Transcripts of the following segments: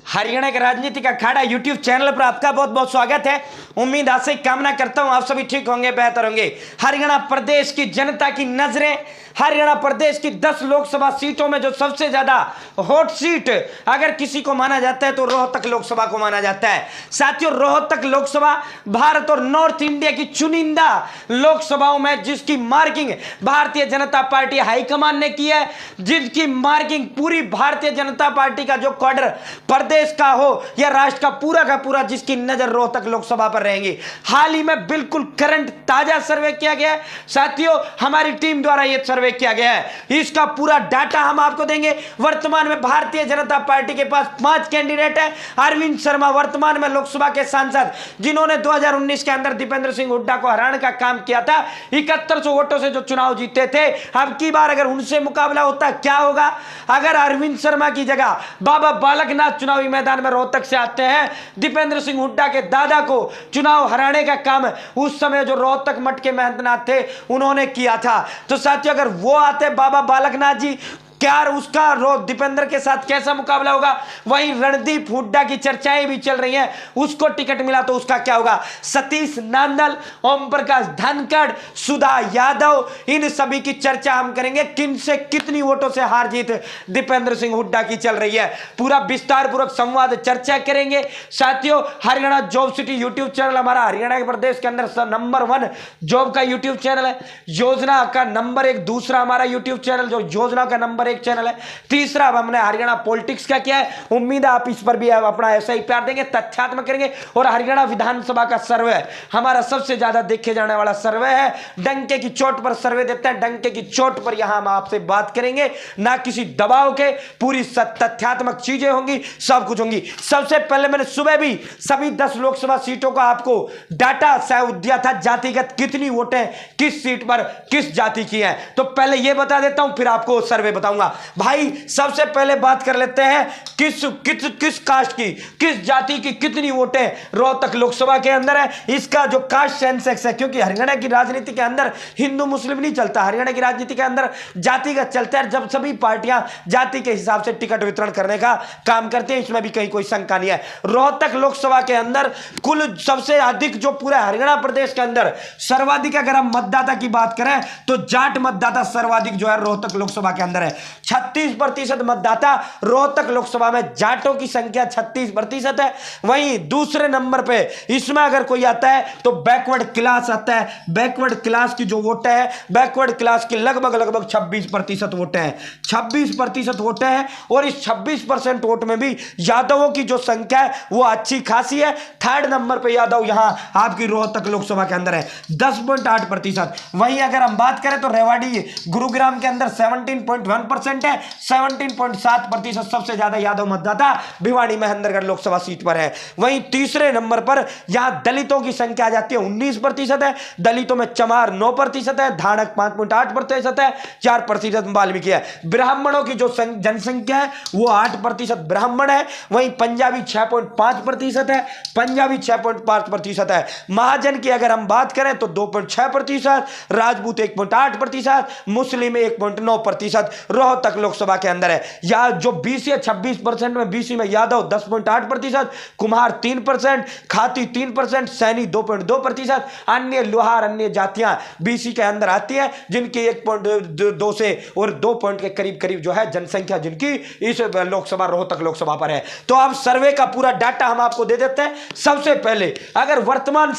हरियाणा के राजनीति का अखाड़ा यूट्यूब चैनल पर आपका बहुत बहुत स्वागत है। उम्मीद आशा कामना करता हूं आप सभी ठीक होंगे, बेहतर होंगे। हरियाणा प्रदेश की जनता की नजरें हरियाणा प्रदेश की 10 लोकसभा सीटों में जो सबसे ज्यादा हॉट सीट अगर किसी को माना जाता है तो रोहतक लोकसभा को माना जाता है। साथियों, रोहतक लोकसभा भारत और नॉर्थ इंडिया की चुनिंदा लोकसभाओं में जिसकी marking Bharatiya Janata party high command ने की है, जिसकी मार्किंग पूरी भारतीय जनता पार्टी का जो क्वार्टर प्रदेश का हो या राष्ट्र का पूरा जिसकी नजर रोहतक लोकसभा पर रहेंगी। हाल ही में बिल्कुल करंट ताजा सर्वे किया गया है साथियों, हमारी टीम द्वारा यह सर्वे किया गया है। इसका पूरा डाटा हम आपको देंगे। वर्तमान में भारतीय जनता पार्टी के पास 5 कैंडिडेट है। अरविंद शर्मा वर्तमान में लोकसभा के सांसद, जिन्होंने 2019 के अंदर दीपेंद्र सिंह हुड्डा को हराने का काम किया था, 7100 वोटों से जो चुनाव जीते थे। अब की बार अगर उनसे मुकाबला होता क्या होगा? अगर अरविंद शर्मा की जगह बाबा बालकनाथ चुनावी मैदान में रोहतक से आते हैं, दीपेंद्र सिंह हुड्डा के दादा को चुनाव हराने का काम उस समय जो रोहतक मठ के महंतनाथ थे उन्होंने किया था। तो साथियों, अगर वो आते बाबा बालकनाथ जी, क्या उसका दीपेंद्र के साथ कैसा मुकाबला होगा? वहीं रणदीप हुड्डा की चर्चाएं भी चल रही हैं, उसको टिकट मिला तो उसका क्या होगा? सतीश नांदल, ओम प्रकाश धनखड़, सुधा यादव, इन सभी की चर्चा हम करेंगे। किन से कितनी वोटों से हार जीत दीपेंद्र सिंह हुड्डा की चल रही है, पूरा विस्तार पूर्वक संवाद चर्चा करेंगे। साथियों, Haryana job city YouTube channel हमारा हरियाणा के प्रदेश के अंदर नंबर 1 जॉब का यूट्यूब चैनल है। योजना का नंबर 1 दूसरा हमारा यूट्यूब चैनल जो योजना का नंबर 1 चैनल है। तीसरा अब हमने हरियाणा पॉलिटिक्स का किया है। उम्मीद है आप इस पर भी अपना ऐसा ही प्यार देंगे, तथ्यात्मक करेंगे। और हरियाणा विधानसभा का सर्वे हमारा सबसे ज्यादा देखे जाने वाला सर्वे है। डंके की चोट पर सर्वे देते हैं, डंके की चोट पर यहां हम आपसे बात करेंगे, ना किसी दबाव के, पूरी तथ्यात्मक चीजें होंगी, सब कुछ होंगी। सबसे पहले मैंने सुबह भी सभी 10 लोकसभा सीटों का आपको डाटा दिया था, जातिगत कितनी वोटें किस सीट पर किस जाति की हैं। तो पहले यह बता देता हूं, फिर आपको सर्वे बताऊंगा। भाई सबसे पहले बात कर लेते हैं किस कास्ट की, किस जाति की कितनी वोटें रोहतक लोकसभा के अंदर है। इसका जो कास्ट सेंसेक्स है, क्योंकि हरियाणा की राजनीति के अंदर हिंदू मुस्लिम नहीं चलता, हरियाणा की राजनीति के अंदर जातिगत चलता है। जब सभी पार्टियां जाति के हिसाब से टिकट वितरण करने का काम करते हैं, इसमें भी कहीं कोई शंका नहीं है। रोहतक लोकसभा के अंदर कुल सबसे अधिक जो पूरे हरियाणा प्रदेश के अंदर सर्वाधिक अगर हम मतदाता की बात करें तो जाट मतदाता सर्वाधिक जो है रोहतक लोकसभा के अंदर है। 36% मतदाता रोहतक लोकसभा में जाटों की संख्या 36% है। वहीं दूसरे नंबर पे इसमें अगर कोई आता है तो बैकवर्ड क्लास आता है। बैकवर्ड क्लास की जो वोटें है, बैकवर्ड क्लास की लगभग 26% वोटें हैं, 26% वोटें हैं। और इस 26% वोट में भी यादवों की जो संख्या है वो अच्छी खासी है। थर्ड नंबर पे यादव यहां आपकी रोहतक लोकसभा के अंदर है 10.8%। वहीं अगर हम बात करें तो रेवाड़ी गुरुग्राम के अंदर 17.1% है, 17.7% सबसे ज्यादा यादव मतदाता भिवाड़ी महेंद्रगढ़ लोकसभा सीट पर है। वहीं तीसरे नंबर पर यहां दलितों की संख्या आ जाती है, 19% है। दलितों में चमार 9% है, धानक 5.8% है, 4% वाल्मीकि है। ब्राह्मणों की जो जनसंख्या है वो 8% ब्राह्मण है। वहीं पंजाबी 6.5% है, पंजाबी 6.5% है। महाजन की अगर हम बात करें तो 2.6%, राजपूत 1.8%, मुस्लिम 1.9% रोहतक लोकसभा के अंदर है। या जो बीसी है 26% में, बीसी में यादव 10.8%, कुम्हार 3%, खाती 3%, सैनी 2.2%। अन्य लोहार अन्य जातियां बीसी के अंदर आती हैं, जिनकी 1.2 से और 2 पॉइंट के करीब करीब जो है जनसंख्या जिनकी इस लोकसभा रोहतक लोकसभा पर है। तो अब सर्वे का पूरा डाटा हम आपको दे देते हैं। सबसे पहले अगर वर्तमान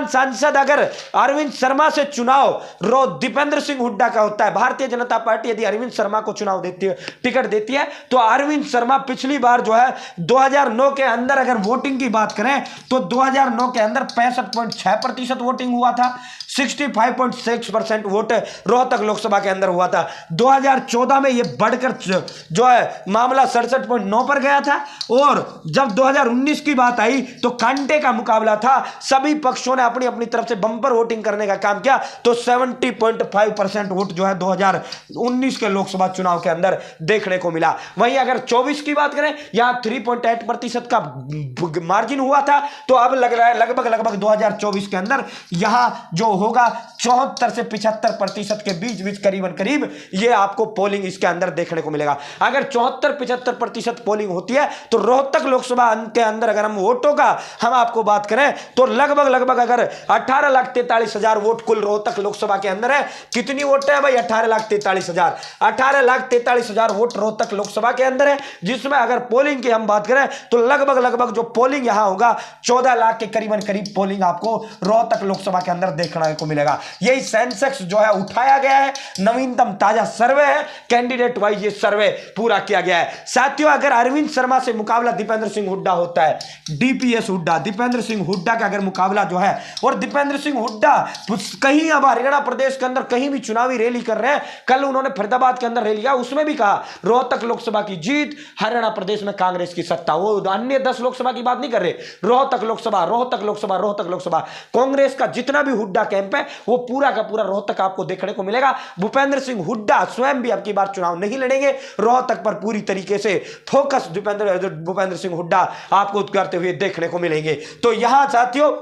सांसद अगर अरविंद शर्मा से चुनाव दीपेंद्र सिंह हुड्डा का होता है, भारतीय जनता पार्टी यदि अरविंद शर्मा को चुनाव देती है, टिकट देती है, तो अरविंद शर्मा पिछली बार जो है 2009 के अंदर अगर वोटिंग की बात करें तो 2009 के अंदर 65.6% वोटिंग हुआ था, 65.6% वोट रोहतक लोकसभा के अंदर हुआ था। 2014 में यह बढ़कर जो है मामला 67.9 पर गया था। और जब 2019 की बात आई तो कांटे का मुकाबला था, सभी पक्षों ने अपनी अपनी तरफ से बंपर वोटिंग करने का काम किया, तो 70.5% वोट जो है 2019 के लोकसभा चुनाव के अंदर देखने को मिला। वहीं अगर 24 की बात करें, यहां 3.8% का मार्जिन हुआ था, तो अब लग रहा है लगभग 2024 के अंदर यहां जो होगा 74 से 75% के बीच करीबन करीब ये आपको पोलिंग इसके अंदर देखने को मिलेगा। अगर 74-75% पोलिंग होती है तो रोहतक लोकसभा के अंदर अगर हम वोटों का हम आपको बात करें तो लगभग अगर 18,43,000 वोट कुल रोहतक लोकसभा के अंदर है। कितनी वोट है भाई? 18,43,000 वोट रोहतक लोकसभा के अंदर है, जिसमें अगर पोलिंग की हम बात करें तो लगभग जो पोलिंग यहां होगा 14 लाख के करीब पोलिंग आपको रोहतक लोकसभा के अंदर देखने को मिलेगा। यही सेंसेक्स जो है उठाया गया है, नवीनतम ताजा सर्वे है, कैंडिडेट वाइज ये सर्वे पूरा किया गया है। साथियों, अगर अरविंद शर्मा से मुकाबला दीपेंद्र सिंह हुड्डा होता है, डीपीएस हुड्डा, दीपेंद्र सिंह हुड्डा का अगर मुकाबला जो है, और दीपेंद्र सिंह हुड्डा कहीं अब हरियाणा प्रदेश के अंदर कहीं भी चुनावी रैली कर रहे हैं, कल उन्होंने फरीदाबाद के अंदर रैली किया, उसमें भी कहा रोहतक लोकसभा की जीत, हरियाणा प्रदेश में कांग्रेस की सत्ता। वो अन्य 10 लोकसभा की बात नहीं कर रहे, रोहतक लोकसभा कांग्रेस का जितना भी हुड्डा कैंप है वो पूरा का पूरा रोहतक आपको देखने को मिलेगा। भूपेंद्र सिंह हुड्डा स्वयं भी अब की बार चुनाव नहीं लड़ेंगे, रोहतक पर पूरी तरीके से फोकस भूपेंद्र सिंह हुड्डा आपको करते हुए देखने को मिलेंगे। तो यहां साथियों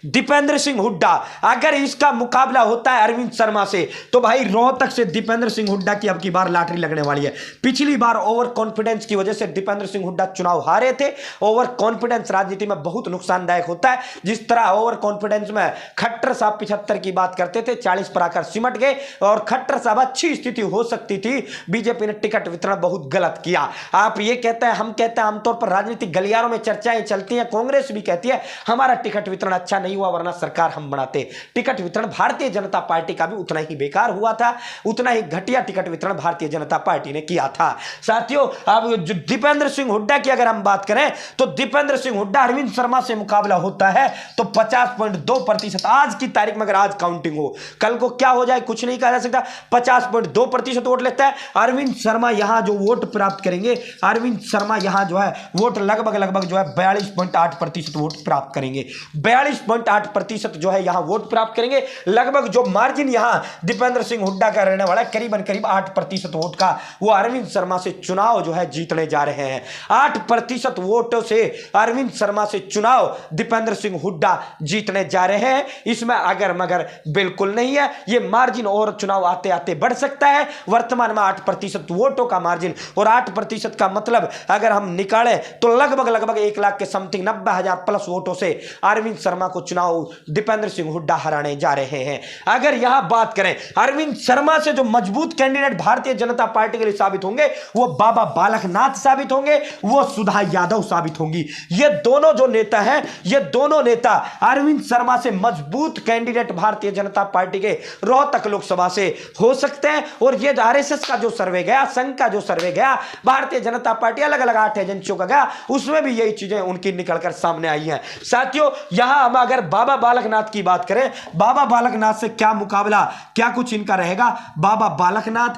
दीपेंद्र सिंह हुड्डा अगर इसका मुकाबला होता है अरविंद शर्मा से, तो भाई रोहतक से दीपेंद्र सिंह हुड्डा की अब की बार लॉटरी लगने वाली है। पिछली बार ओवर कॉन्फिडेंस की वजह से दीपेंद्र सिंह हुड्डा चुनाव हारे थे। ओवर कॉन्फिडेंस राजनीति में बहुत नुकसानदायक होता है। जिस तरह ओवर कॉन्फिडेंस में खट्टर साहब 75 की बात करते थे, 40 पर आकर सिमट गए, और खट्टर साहब अच्छी स्थिति हो सकती थी, बीजेपी ने टिकट वितरण बहुत गलत किया। आप ये कहते हैं, हम कहते हैं, आमतौर पर राजनीतिक गलियारों में चर्चाएं चलती हैं, कांग्रेस भी कहती है हमारा टिकट वितरण अच्छा नहीं हुआ वरना सरकार हम बनाते। टिकट वितरण भारतीय जनता पार्टी का भी उतना ही बेकार हुआ था, उतना ही घटिया टिकट वितरण भारतीय जनता पार्टी ने किया था। साथियों, अब दीपेंद्र सिंह हुड्डा की अगर हम बात करें तो दीपेंद्र सिंह हुड्डा अरविंद शर्मा से मुकाबला होता है तो 50.2% आज की तारीख में, अगर आज काउंटिंग हो, कल को क्या हो जाए कुछ नहीं कहा जा सकता, 50.2% वोट लेता है अरविंद शर्मा। यहां जो वोट प्राप्त करेंगे अरविंद शर्मा, यहां जो है वोट लगभग जो है 42.8% वोट प्राप्त करेंगे। 42.8% जो है यहां वोट प्राप्त करेंगे। लगभग जो मार्जिन यहां दीपेंद्र सिंह हुड्डा का रहने वाला है करीबन 8% वोट का, वो अरविंद शर्मा से चुनाव जो है जीतने जा रहे हैं। 8% वोटों से अरविंद शर्मा से चुनाव दीपेंद्र सिंह हुड्डा जीतने जा रहे हैं। इसमें अगर मगर बिल्कुल नहीं है, ये मार्जिन और चुनाव आते आते बढ़ सकता है। वर्तमान में 8% वोटों का मार्जिन, और 8% का मतलब अगर हम निकालें तो लगभग 1 लाख के समथिंग 90,000 प्लस वोटों से अरविंद शर्मा को चुनाव दीपेंद्र सिंह हुड्डा हराने जा रहे हैं। अगर यहां बात करें अरविंद शर्मा से जो मजबूत कैंडिडेट भारतीय जनता पार्टी के लिए साबित होंगे वो बाबा बालकनाथ साबित होंगे, वो सुधा यादव साबित होंगी। ये दोनों जो नेता हैं, ये दोनों नेता अरविंद शर्मा से मजबूत कैंडिडेट भारतीय जनता पार्टी के रोहतक लोकसभा से हो सकते हैं। और ये आरएसएस का जो सर्वे गया, संघ का जो सर्वे गया, भारतीय जनता पार्टी अलग-अलग 8 एजेंसियों का गया, उसमें भी यही चीजें उनकी निकलकर सामने आई हैं। साथियों, यहां हम अगर बाबा बालकनाथ की बात करें, बाबा बालकनाथ से क्या मुकाबला, क्या कुछ इनका रहेगा? बाबा बालकनाथ,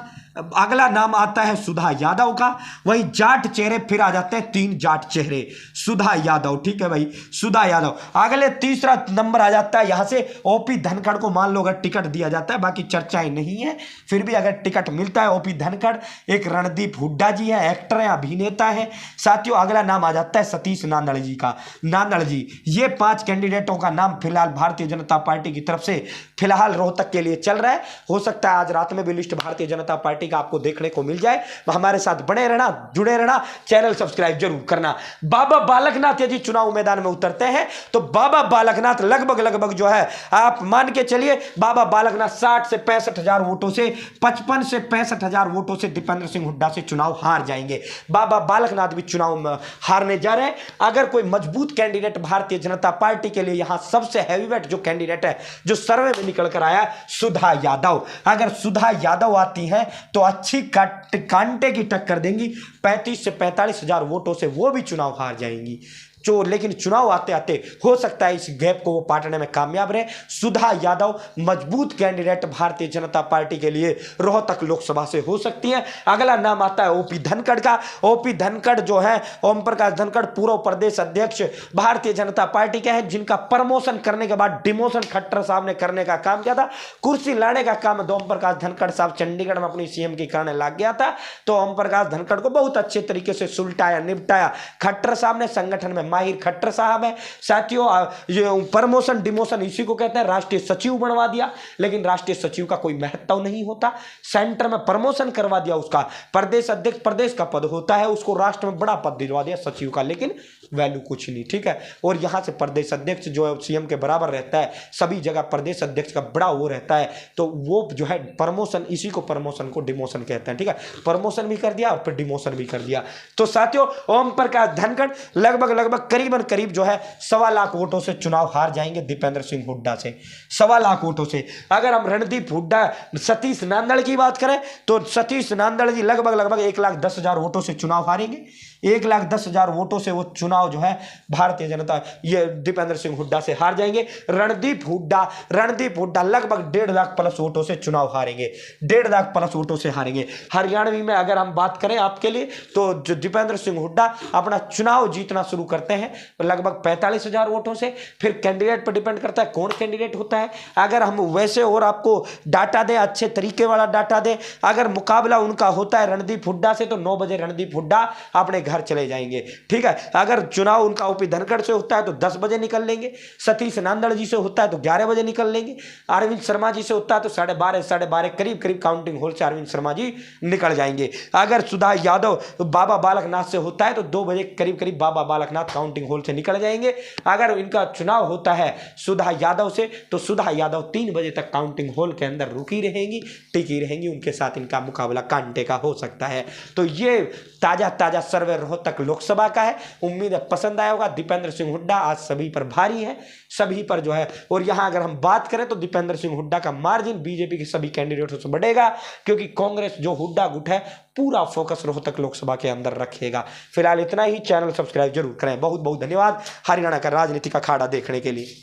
अगला नाम आता है सुधा यादव का, वही जाट चेहरे फिर आ जाते हैं, 3 जाट चेहरे, सुधा यादव, ठीक है भाई, सुधा यादव। अगले तीसरा नंबर आ जाता है यहां से ओपी धनखड़ को, मान लो अगर टिकट दिया जाता है, बाकी चर्चाएं नहीं है, फिर भी अगर टिकट मिलता है ओपी धनखड़। एक रणदीप हुड्डा जी है, एक्टर है, अभिनेता है। साथियों, अगला नाम आ जाता है सतीश नांदड़ जी का, नांदड़ जी। ये 5 कैंडिडेटों का नाम फिलहाल भारतीय जनता पार्टी की तरफ से फिलहाल रोहतक के लिए चल रहा है। हो सकता है आज रात में भी लिस्ट भारतीय जनता पार्टी का आपको देखने को मिल जाए। हमारे साथ बने रहना, जुड़े रहना, चैनल सब्सक्राइब जरूर करना। बाबा बालकनाथ यदि चुनाव मैदान में उतरते हैं तो बाबा बालकनाथ लगभग जो है आप मान के चलिए, बाबा बालकनाथ 60 से 65,000 वोटों से, 55 से 65,000 वोटों से दीपेंद्र सिंह हुड्डा से चुनाव हार जाएंगे। बाबा बालकनाथ भी चुनाव में हारने जा रहे हैं। अगर कोई मजबूत कैंडिडेट भारतीय जनता पार्टी के लिए यहां सबसे हैवीवेट जो कैंडिडेट है, जो सर्वे में निकल कर आया, सुधा यादव। अगर सुधा यादव आती है तो अच्छी कांटे की टक्कर देंगी, 35 से 45,000 वोटों से वो भी चुनाव हार जाएंगी। जो लेकिन चुनाव आते आते हो सकता है इस गैप को वो पाटने में कामयाब रहे। सुधा यादव मजबूत कैंडिडेट भारतीय जनता पार्टी के लिए रोहतक लोकसभा से हो सकती है। अगला नाम आता है ओपी धनखड़ का। ओपी धनखड़ जो है, ओम प्रकाश धनखड़ पूर्व प्रदेश अध्यक्ष भारतीय जनता पार्टी के हैं, जिनका प्रमोशन करने के बाद डिमोशन खट्टर साहब ने करने का काम किया था। कुर्सी लाने का काम ओम प्रकाश धनखड़ साहब चंडीगढ़ में अपनी सीएम की करने लग गया था, तो ओम प्रकाश धनखड़ को बहुत अच्छे तरीके से सुलटाया निपटाया खट्टर साहब ने। संगठन में माहिर खट्टर साहब है साथियों। ये प्रमोशन डिमोशन इसी को कहते हैं। राष्ट्रीय सचिव बनवा दिया, लेकिन राष्ट्रीय सचिव का कोई महत्व नहीं होता। सेंटर में प्रमोशन करवा दिया उसका। प्रदेश अध्यक्ष प्रदेश का पद होता है, उसको राष्ट्र में बड़ा पद दिलवा दिया सचिव का, लेकिन वैल्यू कुछ नहीं, ठीक है। और यहां से प्रदेश अध्यक्ष जो है सीएम के बराबर रहता है, सभी जगह प्रदेश अध्यक्ष का बड़ा वो रहता है, तो वो जो है प्रमोशन, इसी को प्रमोशन को डिमोशन कहते हैं, ठीक है। प्रमोशन भी कर दिया और फिर डिमोशन भी कर दिया। तो साथियों ओम प्रकाश धनखड़ लगभग करीब जो है 1.25 लाख वोटों से चुनाव हार जाएंगे दीपेंद्र सिंह हुड्डा से, 1.25 लाख वोटों से। अगर हम रणदीप हुड्डा सतीश नांदड़ की बात करें तो सतीश नांदड़ जी लगभग 1,10,000 वोटों से चुनाव हारेंगे। 1,10,000 वोटों से वो चुनाव जो है भारतीय जनता ये दीपेंद्र सिंह हुड्डा से हार जाएंगे। रणदीप हुड्डा लगभग 1.5 लाख प्लस वोटों से चुनाव हारेंगे, 1.5 लाख प्लस वोटों से हारेंगे। हरियाणवी में अगर हम बात करें आपके लिए तो जो दीपेंद्र सिंह हुड्डा अपना चुनाव जीतना शुरू करते हैं लगभग 45,000 वोटों से। फिर कैंडिडेट पर डिपेंड करता है कौन कैंडिडेट होता है। अगर हम वैसे और आपको डाटा दें, अच्छे तरीके वाला डाटा दें, अगर मुकाबला उनका होता है रणदीप हुड्डा से तो 9 बजे रणदीप हुड्डा अपने घर चले जाएंगे, ठीक है। अगर चुनाव उनका ओपी धनखड़ से होता है तो 10 बजे निकल लेंगे, सतीश नांदड़ जी से होता है तो 11 बजे निकल लेंगे, अरविंद शर्मा जी से होता है तो 12:30 करीब काउंटिंग होल से अरविंद शर्मा जी निकल जाएंगे। अगर सुधा यादव बाबा बालकनाथ से होता है तो 2 बजे करीब बाबा बालकनाथ काउंटिंग होल से निकल जाएंगे। अगर इनका चुनाव होता है सुधा यादव से तो सुधा यादव 3 बजे तक काउंटिंग हॉल के अंदर रुकी रहेंगी, टिकी रहेंगी, उनके साथ इनका मुकाबला कांटे का हो सकता है। तो ये ताजा सर्वे रोहतक लोकसभा का है। उम्मीद है पसंद आया होगा। दीपेंद्र सिंह हुड्डा आज सभी पर भारी है, सभी पर जो है। और यहां अगर हम बात करें तो दीपेंद्र सिंह हुड्डा का मार्जिन बीजेपी के सभी कैंडिडेटों से बढ़ेगा, क्योंकि कांग्रेस जो हुड्डा गुट है पूरा फोकस रोहतक लोकसभा के अंदर रखेगा। फिलहाल इतना ही। चैनल सब्सक्राइब जरूर करें। बहुत बहुत धन्यवाद हरियाणा का राजनीति का अखाड़ा देखने के लिए।